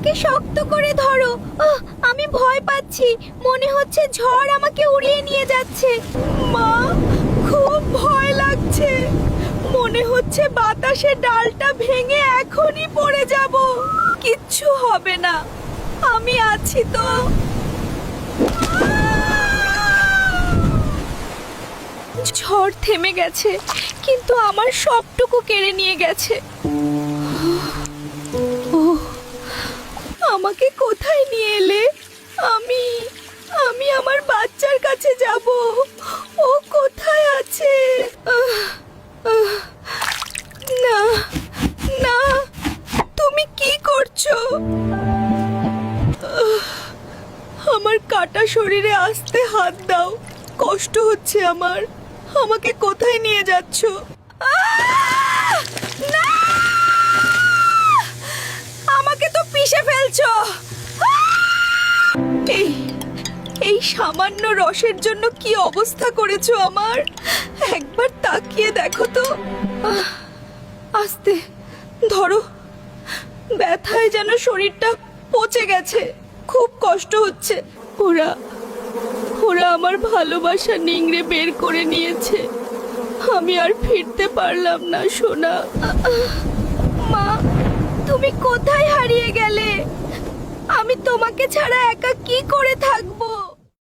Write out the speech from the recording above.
আমাকে শক্ত করে ধরো। আমি ভয় পাচ্ছি, মনে হচ্ছে ঝড় আমাকে উড়িয়ে নিয়ে যাচ্ছে। মা, খুব ভয় লাগছে, মনে হচ্ছে বাতাসে ডালটা ভেঙে এখনই পড়ে যাব। কিচ্ছু হবে না, আমি আছি তো। ঝড় থেমে গেছে, কিন্তু আমার সবটুকু কেড়ে নিয়ে গেছে। আমাকে কোথায় নিয়ে এলে? আমি আমি আমার বাচ্চার কাছে যাব। ও কোথায় আছে? না না, তুমি কি করছো? আমার কাটা শরীরে আস্তে হাত দাও, কষ্ট হচ্ছে আমার। আমাকে কোথায় নিয়ে যাচ্ছ? না, আমাকে তো পিষে ফেলছো। এই সামান্য রসের জন্য কি অবস্থা করেছো আমার? একবার তাকিয়ে দেখো তো। আস্তে ধরো, ব্যথায় যেন শরীরটা পচে গেছে, খুব কষ্ট হচ্ছে। ওরা ওরা আমার ভালোবাসা নিংড়ে বের করে নিয়েছে, আমি আর ফিরতে পারলাম না সোনা। মা, তুমি কোথায় হারিয়ে গেলে? আমি তোমাকে ছাড়া একা কি করে থাকবো?